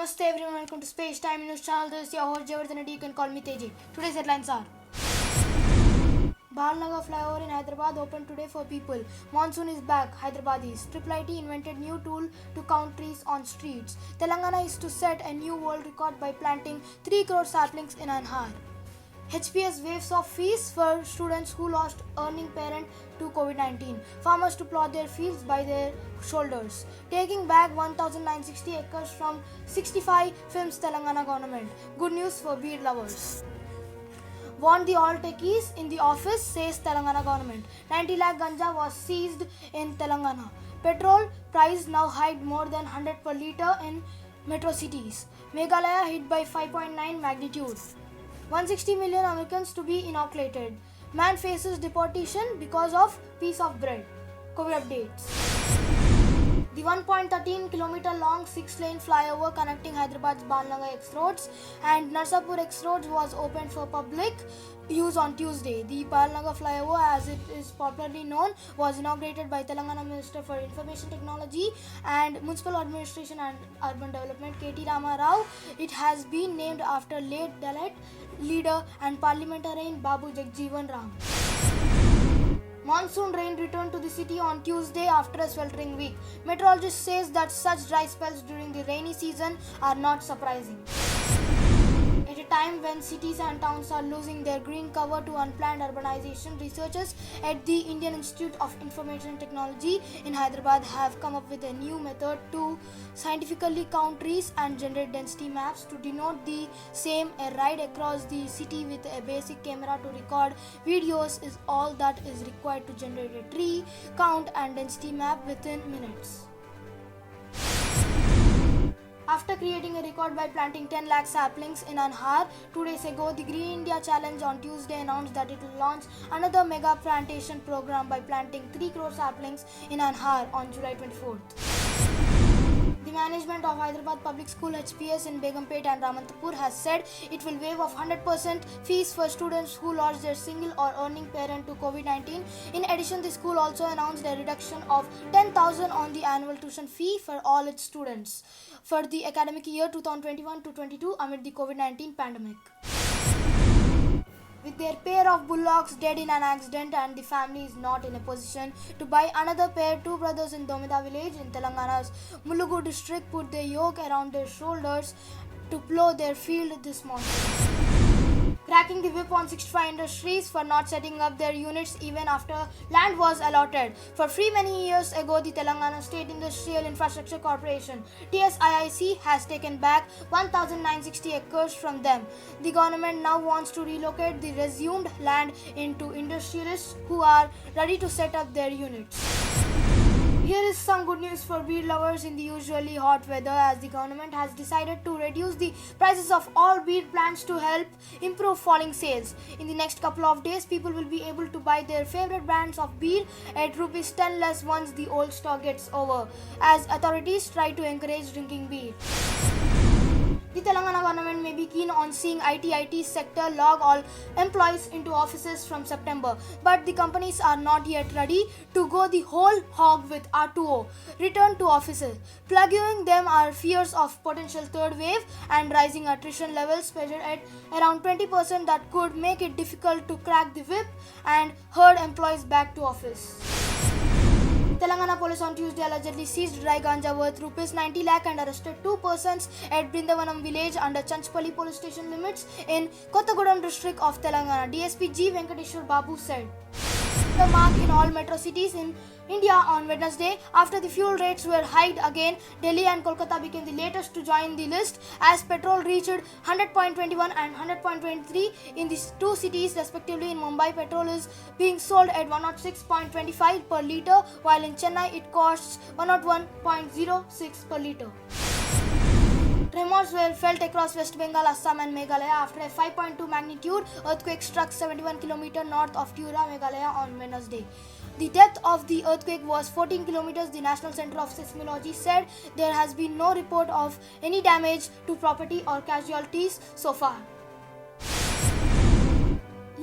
Namaste everyone, welcome to Space Time News Channel. This is your host Javardhan Reddy. You can call me Teji. Today's headlines are: Balnagar flyover in Hyderabad opened today for people. Monsoon is back. Hyderabadis. IT invented new tool to count trees on streets. Telangana is to set a new world record by planting 3 crore saplings in an hour. HPS waives off fees for students who lost earning parent to COVID-19. Farmers to plow their fields by their shoulders. Taking back 1,960 acres from 65 films Telangana government. Good news for beer lovers. Want the all techies in the office, says Telangana government. 90 lakh ganja was seized in Telangana. Petrol price now hiked more than 100 per litre in metro cities. Meghalaya hit by 5.9 magnitude. 160 million Americans to be inoculated. Man faces deportation because of piece of bread. COVID updates. The 1.13 km long 6-lane flyover connecting Hyderabad's Balnagar X roads and Narsapur X roads was opened for public use on Tuesday. The Balnagar flyover, as it is popularly known, was inaugurated by Telangana Minister for Information Technology and Municipal Administration and Urban Development KT Rama Rao. It has been named after late Dalit leader and parliamentarian Babu Jagjeevan Ram. Monsoon rain returned to the city on Tuesday after a sweltering week. Meteorologist says that such dry spells during the rainy season are not surprising. At a time when cities and towns are losing their green cover to unplanned urbanization, researchers at the Indian Institute of Information Technology in Hyderabad have come up with a new method to scientifically count trees and generate density maps to denote the same. A ride across the city with a basic camera to record videos is all that is required to generate a tree count and density map within minutes. After creating a record by planting 10 lakh saplings in an hour, 2 days ago, the Green India Challenge on Tuesday announced that it will launch another mega plantation program by planting 3 crore saplings in an hour on July 24th. The management of Hyderabad Public School HPS in Begumpet and Ramantapur has said it will waive off 100% fees for students who lost their single or earning parent to COVID-19. In addition, the school also announced a reduction of 10,000 on the annual tuition fee for all its students for the academic year 2021-22 amid the COVID-19 pandemic. With their pair of bullocks dead in an accident and the family is not in a position to buy another pair, 2 brothers in Domida village in Telangana's Mulugu district put their yoke around their shoulders to plow their field this morning. Cracking the whip on 65 industries for not setting up their units even after land was allotted for free many years ago. The Telangana State Industrial Infrastructure Corporation TSIIC has taken back 1,960 acres from them. The government now wants to relocate the resumed land into industrialists who are ready to set up their units. Here is some good news for beer lovers in the usually hot weather, as the government has decided to reduce the prices of all beer plants to help improve falling sales. In the next couple of days, people will be able to buy their favorite brands of beer at rupees 10 less once the old stock gets over, as authorities try to encourage drinking beer. The Telangana government may be keen on seeing IT sector log all employees into offices from September, but the companies are not yet ready to go the whole hog with R2O, return to offices. Plaguing them are fears of potential third wave and rising attrition levels measured at around 20% that could make it difficult to crack the whip and herd employees back to office. Telangana police on Tuesday allegedly seized dry ganja worth rupees 90 lakh and arrested 2 persons at Brindavanam village under Chanchpalli police station limits in Kottagudem district of Telangana. DSP G. Venkateshwar Babu said. The mark in all metro cities in India on Wednesday after the fuel rates were hiked again. Delhi and Kolkata became the latest to join the list as petrol reached 100.21 and 100.23 in these two cities respectively. In Mumbai, petrol is being sold at 106.25 per litre, while in Chennai it costs 101.06 per litre. Tremors were felt across West Bengal, Assam and Meghalaya after a 5.2 magnitude earthquake struck 71 km north of Tura, Meghalaya on Wednesday. The depth of the earthquake was 14 km. The National Centre of Seismology said there has been no report of any damage to property or casualties so far.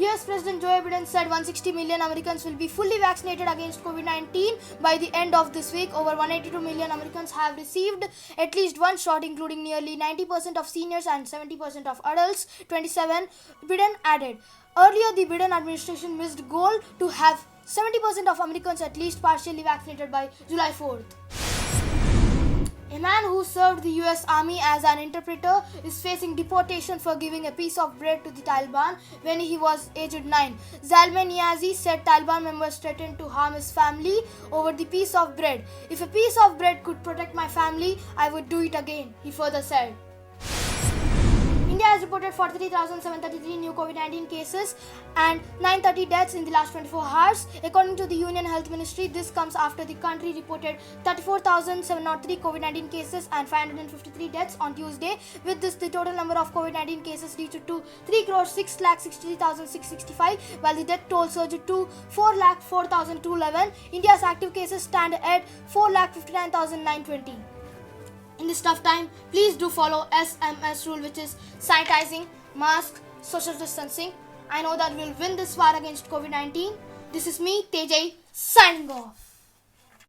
US President Joe Biden said 160 million Americans will be fully vaccinated against COVID-19 by the end of this week. Over 182 million Americans have received at least one shot, including nearly 90% of seniors and 70% of adults. 27, Biden added. Earlier, the Biden administration missed goal to have 70% of Americans at least partially vaccinated by July 4th. A man who served the US Army as an interpreter is facing deportation for giving a piece of bread to the Taliban when he was aged 9. Zalman Niazi said Taliban members threatened to harm his family over the piece of bread. If a piece of bread could protect my family, I would do it again, he further said. India has reported 43,733 new COVID-19 cases and 930 deaths in the last 24 hours. According to the Union Health Ministry, this comes after the country reported 34,703 COVID-19 cases and 553 deaths on Tuesday. With this, the total number of COVID-19 cases reached to 3,663,665, while the death toll surged to 4,04,211. India's active cases stand at 4,59,920. In this tough time, please do follow SMS rule, which is sanitizing, mask, social distancing. I know that we'll win this war against COVID-19. This is me, Tejay, signing off.